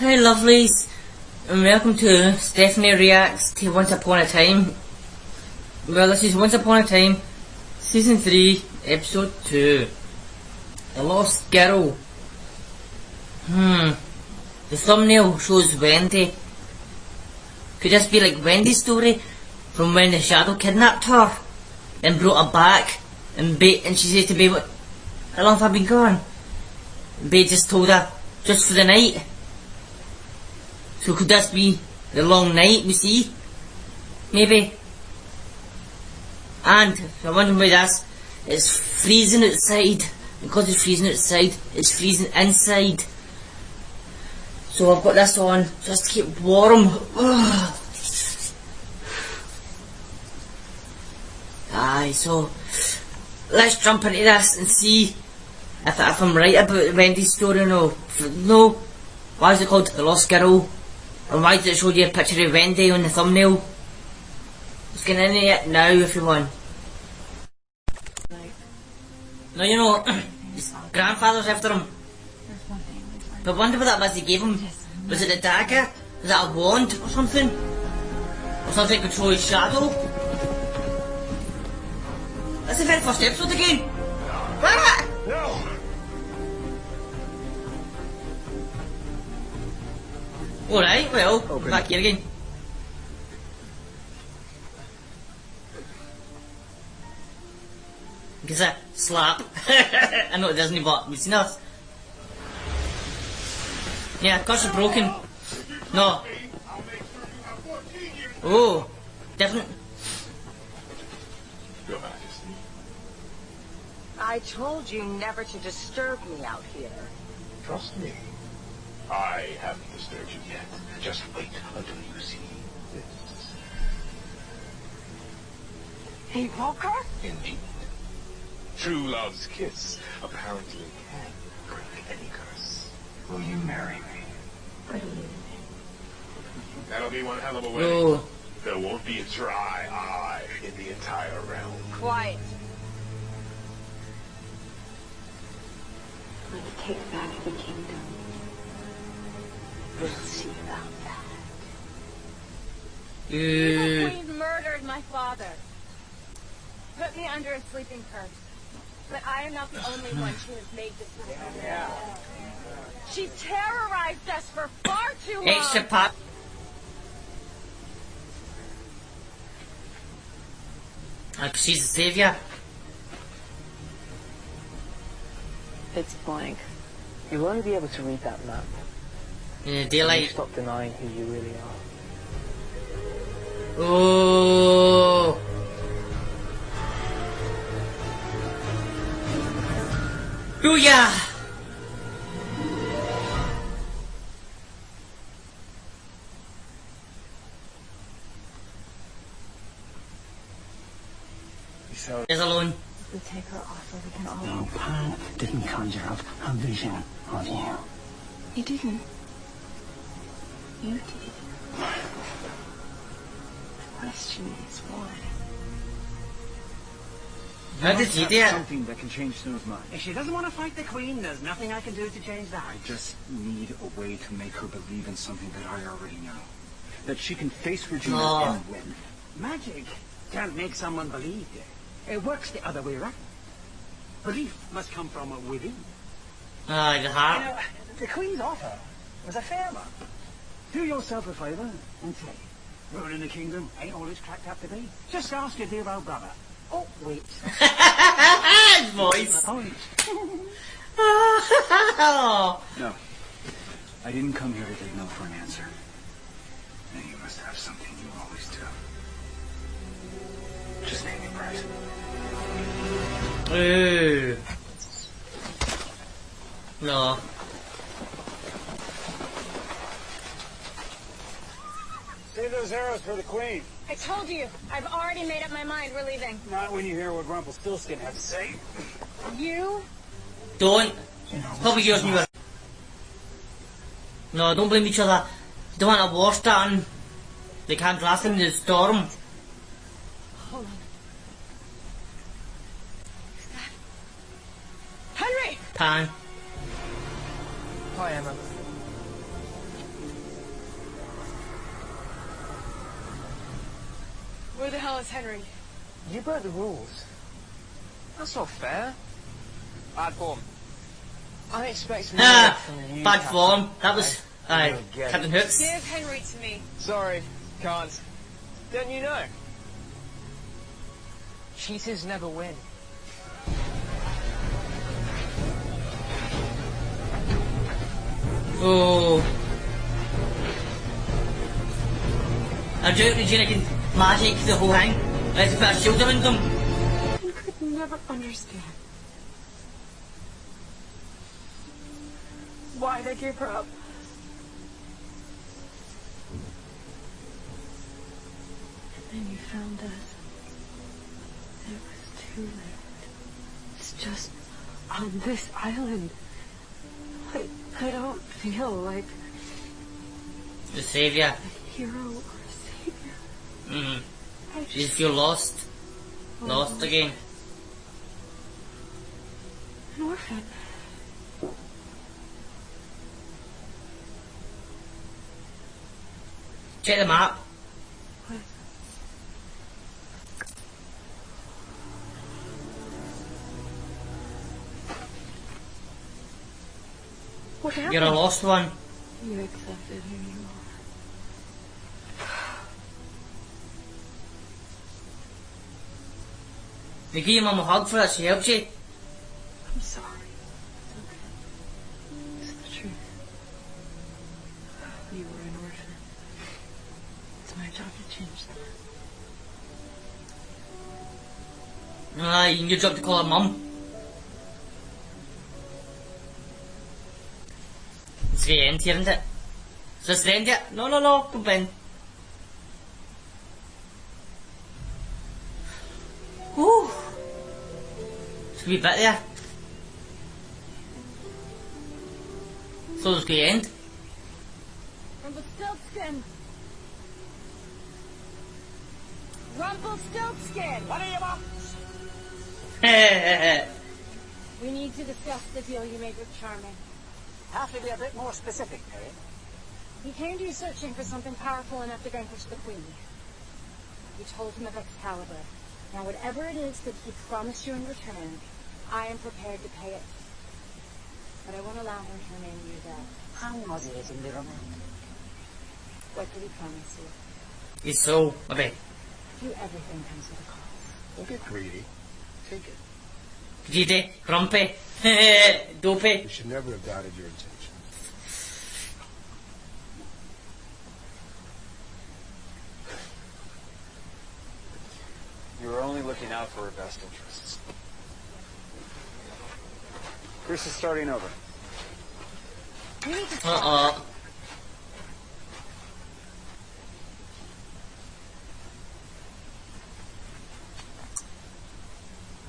Hi lovelies, and welcome to Stephanie Reacts to Once Upon a Time. Well, this is Once Upon a Time, Season 3, Episode 2. The Lost Girl. The thumbnail shows Wendy. Could this be like Wendy's story? From when the shadow kidnapped her, then brought her back, and she said to Babe, how long have I been gone? And Babe just told her, just for the night. So could this be the long night we see? Maybe. And if you're wondering why this, it's freezing outside. Because it's freezing outside, it's freezing inside. So I've got this on just to keep warm. Aye, so let's jump into this and see if I'm right about Wendy's story or no. No, why is it called The Lost Girl? And why did it show you a picture of Wendy on the thumbnail? Let's get into it now if you want. Now you know, his grandfather's after him. But I wonder what that was he gave him. Was it a dagger? Was that a wand or something? Or something that could control his shadow? That's the very first episode again. What? No! Alright, well, back here again. Gives a slap. I know it doesn't, but you've seen us. Yeah, of course it's broken. No. Oh, different. Your Majesty. I told you never to disturb me out here. Trust me. I haven't disturbed you yet. Just wait until you see this. He woke her? Indeed. True love's kiss apparently can break any curse. Will you marry me? That'll be one hell of a wedding. Oh. There won't be a dry eye in the entire realm. Quiet. Let's take back the kingdom. We'll see about that. The queen murdered my father. Put me under a sleeping curse. But I am not the only one she has made this decision. She terrorized us for far too long. Extra pop. Like she's the savior. It's blank. You won't be able to read that map. In the You daylight. stop denying who you really are. Oh. Booyah! Is alone. We take her off, or we can all. No, Pan didn't conjure up a vision of you. He didn't. You did. The question is why. How did you do it? Something that can change Snow's mind. If she doesn't want to fight the Queen, there's nothing I can do to change that. I just need a way to make her believe in something that I already know. That she can face Regina Oh. and win. Magic can't make someone believe. It works the other way around. Belief must come from within. Ah, the You heart. know, the Queen's offer was a fair one. Do yourself a favour and say, ruling the kingdom ain't all it's cracked up to be. Just ask your dear old brother. Oh, wait. His voice. Point. Oh. No. I didn't come here to take no for an answer. Then you must have something you always do. Just name your price. Ooh. No. Save those arrows for the Queen. I told you, I've already made up my mind. We're leaving. Not when you hear what Rumpelstiltskin has to say. You? Don't. Probably yours and yours. No, don't blame each other. Don't want a war starting. They can't draft in the storm. Hold on. Henry! Pan. Hi, Emma. Where the hell is Henry? You broke the rules. That's not fair. Bad form. I expect more from you. Bad Captain. form. That was I don't get Captain it. Hooks. Give Henry to me. Sorry, can't. Don't you know? Cheaters never win. Oh. I doubt Regina can magic the whole thing. Let's put a shield around them. I could never understand why they gave her up. And then you found us. It was too late. It's just on this island. I don't feel like The savior. a hero or a savior. Mm. I You just feel lost. Lost again. An orphan. Check the map. What happened? You're a lost one. You accepted who you are. You give your mum a hug for that, she helped you. I'm sorry. It's okay. It's the truth. You were an orphan. It's my job to change that. Aye, your job to call her mum. It's the end here, isn't it? Is this the end yet? No, come in. Whew. It's a wee bit there. So it's the end. Rumpelstiltskin! Rumpelstiltskin! What are you up? We need to discuss the deal you made with Charming. Have to be a bit more specific, Mary. He came to you searching for something powerful enough to vanquish the Queen. You told him of Excalibur. Now, whatever it is that he promised you in return, I am prepared to pay it. But I won't allow him to remain in your debt. How nauseating, little man. What did he promise you? It's so, okay. You, everything comes with a cost. Don't get greedy. Take it. Greedy, grumpy, dopey. You should never have doubted your intention. You were only looking out for her best interests. Chris is starting over. You need to Uh-oh.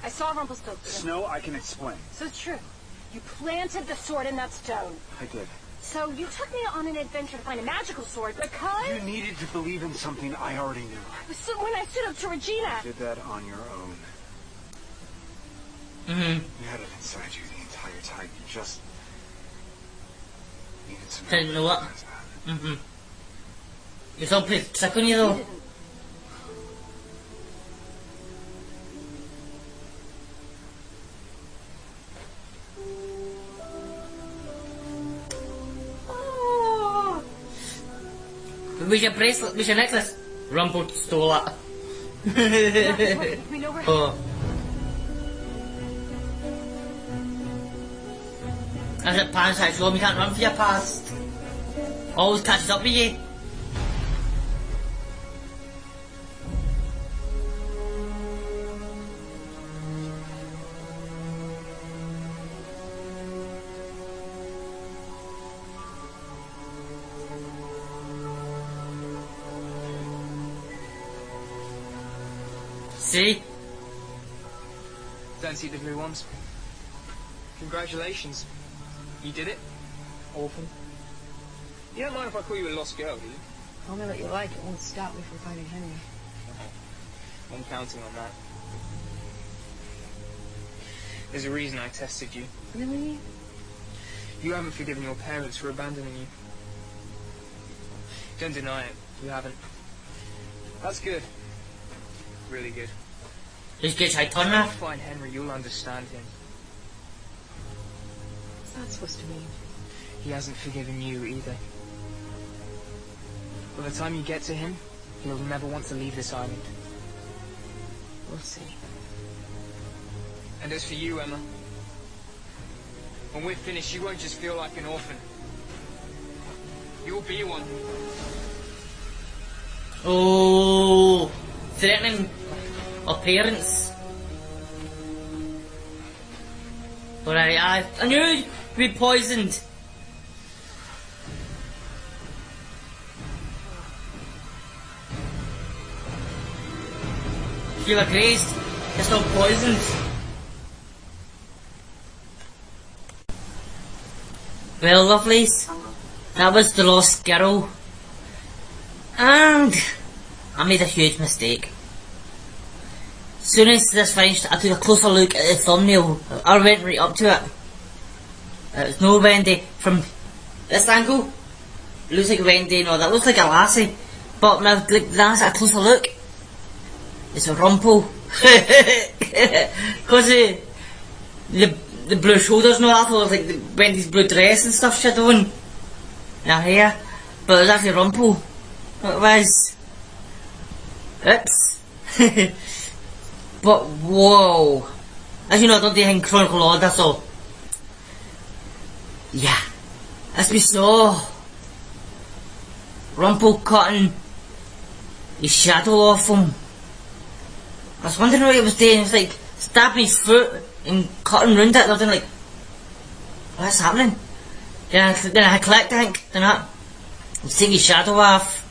I saw Rumpelstiltskin. Snow, I can explain. So it's true. You planted the sword in that stone. I did. So you took me on an adventure to find a magical sword because... You needed to believe in something I already knew. So when I stood up to Regina... You did that on your own. Mm-hmm. You had it inside you the entire time. You just needed to Didn't know what. recognize that. Mm-hmm. You still played trick on you though. You didn't. Where's your bracelet? Where's your necklace? Rumpled stole it. We know where... Oh. As it pans out, so you can't run for your past. Always catches up with you. See? Don't see the blue ones. Congratulations. You did it. Orphan. You don't mind if I call you a lost girl, do you? Tell me what you like. It won't stop me from finding Henry. I'm counting on that. There's a reason I tested you. Really? You haven't forgiven your parents for abandoning you. Don't deny it. You haven't. That's good. really good. Just get I turn When that. you find Henry, you'll understand him. What's that supposed to mean? He hasn't forgiven you either. By the time you get to him, he'll never want to leave this island. We'll see. And as for you, Emma, when we're finished, you won't just feel like an orphan. You'll be one. Oh, threatening our parents. Alright, I knew you'd be poisoned. You were crazed. It's not poisoned. Well, lovelies, that was the lost girl. And I made a huge mistake. As soon as this finished, I took a closer look at the thumbnail. I went right up to it. It's no Wendy. From this angle, it looks like Wendy. No, that looks like a lassie. But when I like that's a closer look, it's a rumple. Cause the blue shoulders and all that, I thought it was like the Wendy's blue dress and stuff she had on. And her hair. But it was actually rumple. It was. Oops. But whoa. As you know, I don't do anything in chronicle order, so yeah. As we saw Rumple cutting his shadow off him. I was wondering what he was doing. He was like stabbing his foot and cutting round it. I was like, what's happening? Then I clicked, I think, then that. He's taking his shadow off.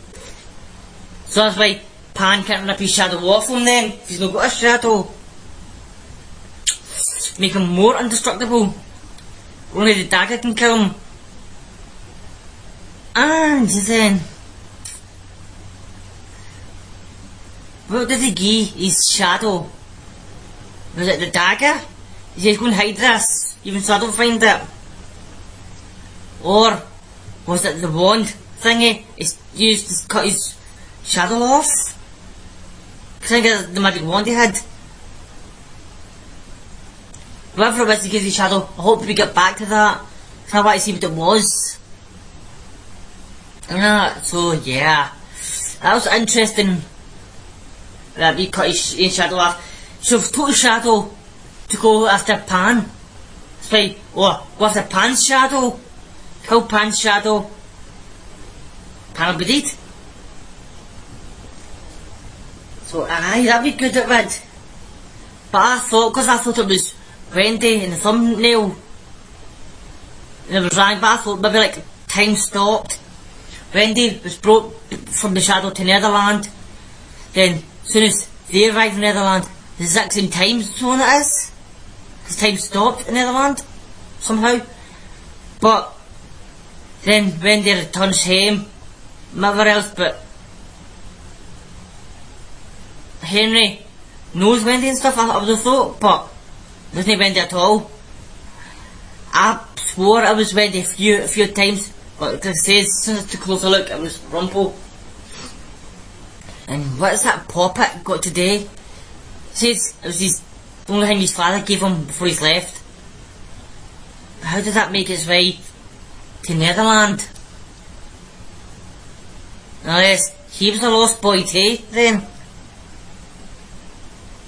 So that's why Pan can't rip his shadow off him then, if he's not got a shadow. Make him more indestructible. Only the dagger can kill him. And then, what did he give his shadow? Was it the dagger? He said, go and hide this, even so I don't find it. Or was it the wand thingy? He's used to cut his shadow off? I think it's the magic wand he had. Whatever it was to give his shadow, I hope we get back to that. I want to see what it was. So yeah, that was interesting. That he cut his shadow off. So total shadow to go after Pan. It's like, oh, go after Pan's shadow. Kill Pan's shadow. Pan will be dead. So aye, that'd be good it would. But I thought it was Wendy in the thumbnail. And it was wrong, but I thought maybe like time stopped. Wendy was brought from the shadow to Netherland. Then as soon as they arrived in Netherland, the exact same time zone it is. Because time stopped in Netherland somehow. But then Wendy returns home, whatever else, but Henry knows Wendy and stuff, I would have thought, but it wasn't Wendy at all. I swore it was Wendy a few times, but like I said, as soon as I took a closer look, it was Rumple. And what is that Poppet got today? It says it was the only thing his father gave him before he's left. How did that make its way to Netherland? Unless he was a lost boy too, then.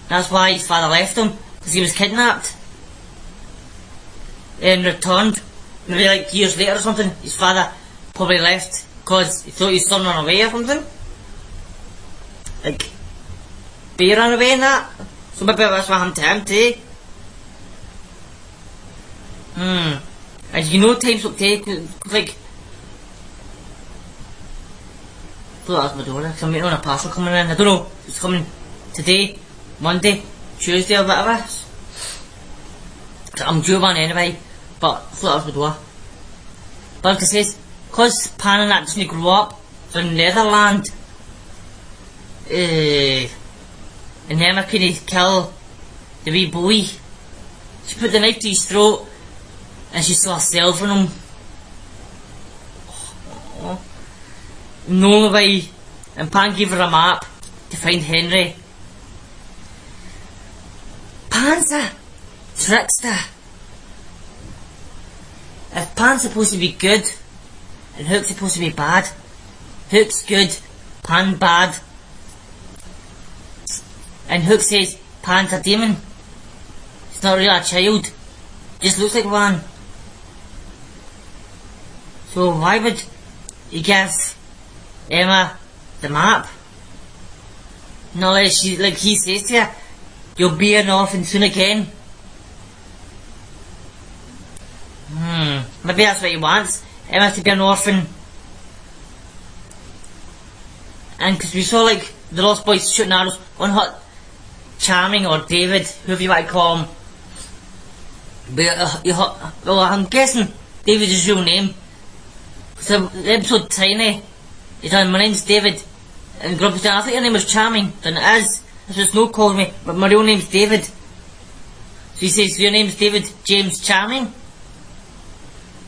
That's why his father left him, because he was kidnapped. Then returned, maybe like years later or something, his father probably left because he thought his son ran away or something. Like, Bear ran away and that. So maybe that's what happened to him too. And you know times up too, cause like, I thought that was my door, because I'm waiting on a parcel coming in. I don't know if it's coming today, Monday, Tuesday or whatever. I'm due one anyway, but I thought that was my door. But like I says, cause Pan and that didn't grow up in Netherland, and Emma couldn't kill the wee boy. She put the knife to his throat and she saw herself in him. No way. And Pan gave her a map to find Henry. Pan's a trickster. If Pan's supposed to be good, and Hook's supposed to be bad, Hook's good, Pan bad, and Hook says Pan's a demon. He's not really a child, just looks like one. So why would he give Emma the map? Not like he says to her, you'll be an orphan soon again. Maybe that's what he wants, Emma to be an orphan. And because we saw like the Lost Boys shooting arrows on her Charming or David, whoever you might call him. But well, I'm guessing David is his real name. So the episode Tiny, he's on, my name's David, and Grumpy's down, I think your name was Charming, then it is, that's what Snow called me, but my real name's David. So he says, your name's David James Charming?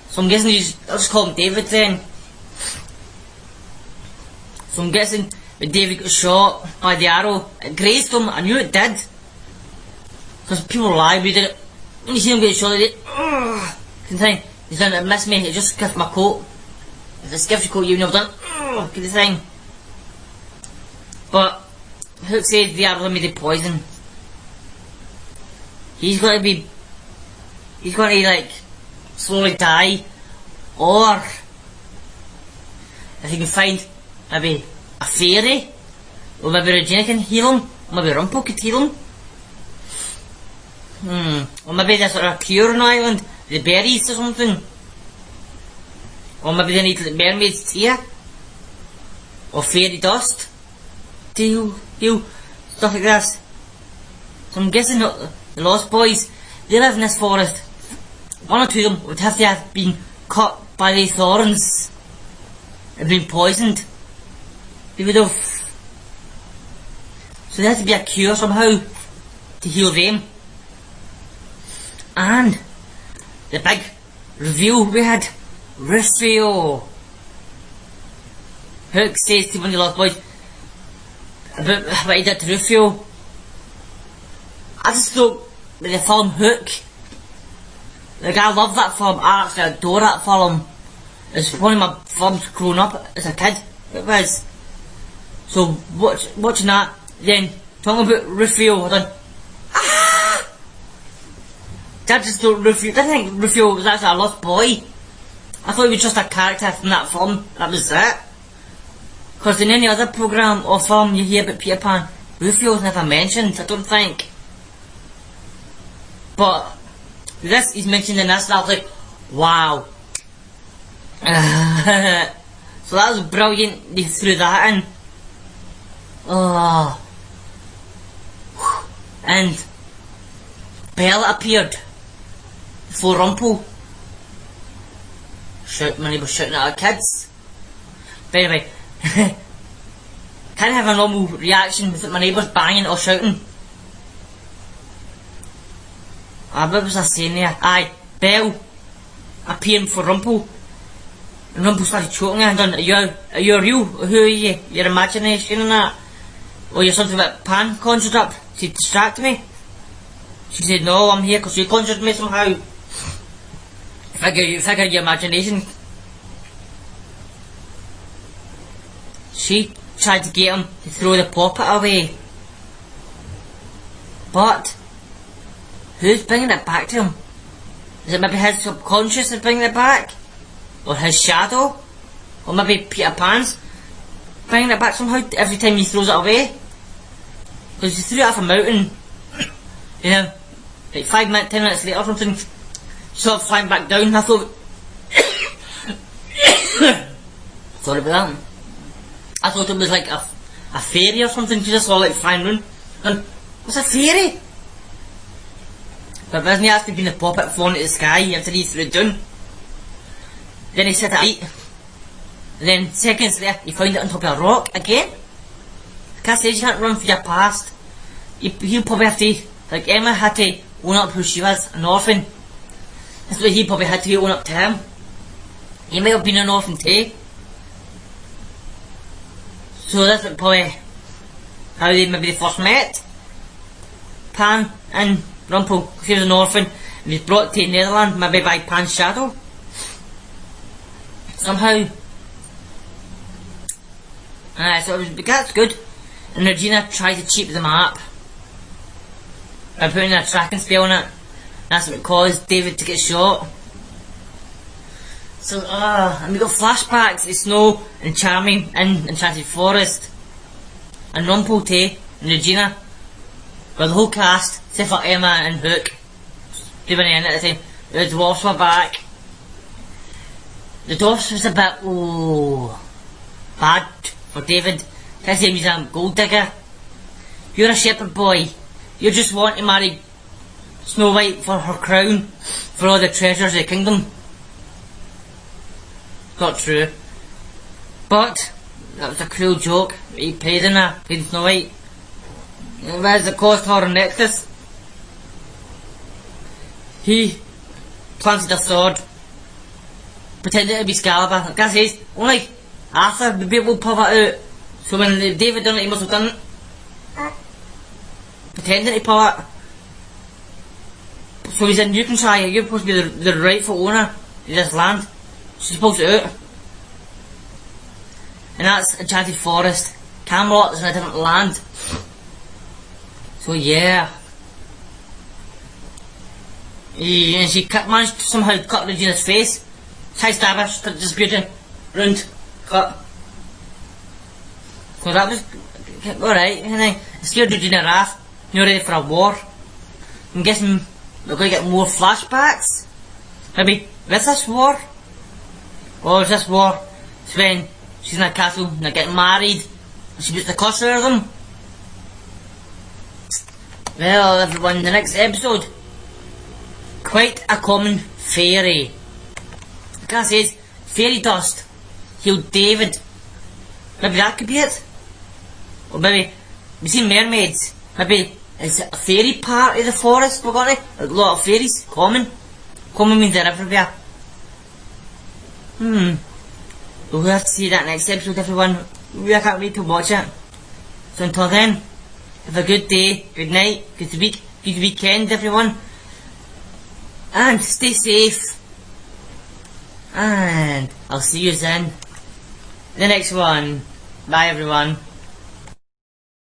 So I'm guessing I'll just call him David then. So I'm guessing when David got shot by the arrow, it grazed him, I knew it did. Because people lie, we did it. When you see him get shot, they did, he's done it, miss me, it just skipped my coat. If it skips your coat, you've never done kind of thing. But Hook said the arrow made the poison. He's going to like slowly die, or if he can find maybe a fairy, or maybe Regina can heal him, or maybe Rumpel could heal him. Or maybe there's a cure on the island, the berries or something. Or maybe they need like mermaid's tear, or fairy dust, to heal stuff like this. So I'm guessing the Lost Boys, they live in this forest. One or two of them would have to have been cut by the thorns and been poisoned. They would have. So there has to be a cure somehow to heal them. And the big reveal we had, Rufio. Hook says to one of the Lost Boys about what he did to Rufio. I just thought with the film Hook, like I love that film, I actually adore that film. It's one of my films growing up as a kid, it was. So watching that, then talking about Rufio, I done I just thought Rufio, I didn't think Rufio was actually a Lost Boy. I thought he was just a character from that film, that was it. Because in any other programme or film you hear about Peter Pan, Rufio's never mentioned, I don't think. But this he's mentioned in this, and I was like, wow. So that was brilliant, they threw that in. Oh. And Bella appeared before Rumpel. My neighbour shouting at our kids. But anyway, can't have a normal reaction without my neighbours banging or shouting. What was I saying there? Aye, Belle appearing for Rumpel. And Rumpel started choking her and done, are you real? Who are you? Your imagination and that? Or you're something that Pan conjured up to distract me? She said, no, I'm here because you conjured me somehow. Figure your imagination. She tried to get him to throw the poppet away. But who's bringing it back to him? Is it maybe his subconscious is bringing it back? Or his shadow? Or maybe Peter Pan's bringing it back somehow every time he throws it away? Because he threw it off a mountain, you know, like 5 minutes, 10 minutes later or something, sort of flying back down. I thought sorry about that. I thought it was like a fairy or something. She just saw like flying round, and what's a fairy? But wasn't he actually being a puppet falling to the sky after he threw it down? Then he said it, and then seconds later he found it on top of a rock again. Like I said, you can't run for your past. He'll probably have to, like Emma had to own up who she was, an orphan. That's what he probably had to own up to him. He might have been an orphan too. So that's probably how they maybe first met. Pan and Rumpel, because he was an orphan, and he's brought to Netherlands, maybe by Pan's shadow. Somehow. So that's good. And Regina tried to cheat the map by putting a tracking spell on it. That's what caused David to get shot. So, and we got flashbacks of Snow and Charming in Enchanted Forest. And Rumpel, Tay, and Regina. Well, the whole cast, except for Emma and Hook. They were in at the time. The dwarfs were back. The dwarfs was a bit, bad for David. Tries to say he's a gold digger. You're a shepherd boy. You just want to marry Snow White for her crown, for all the treasures of the kingdom. Not true. But, that was a cruel joke. He played in her, played Snow White. Where's the cost for her necklace? He planted a sword, pretended to be Excalibur. Like I says, only Arthur would be able to pull it out. So when David done it, he must have done it. Pretending to pull it. So he said, you can try it, you're supposed to be the rightful owner of this land. She pulls it out. And that's Enchanted Forest. Camelot is in a different land. So yeah. And she managed to somehow cut Regina's face. High stabber, disputing, round, cut. So that was alright, and I scared Regina Wrath. You're ready for a war. I'm guessing we're going to get more flashbacks. Maybe with this war? Or is this war? It's when she's in a castle and they're getting married and she puts the curse out of them. Well, everyone, the next episode. Quite a common fairy. Like I said, fairy dust healed David. Maybe that could be it. Or maybe, we've seen mermaids. Maybe it's a fairy part of the forest we're going to. A lot of fairies. Common. Common means they're everywhere. We'll have to see that next episode, everyone. I can't wait to watch it. So until then, have a good day, good night, good week, good weekend, everyone. And stay safe. And I'll see you then. The next one. Bye, everyone.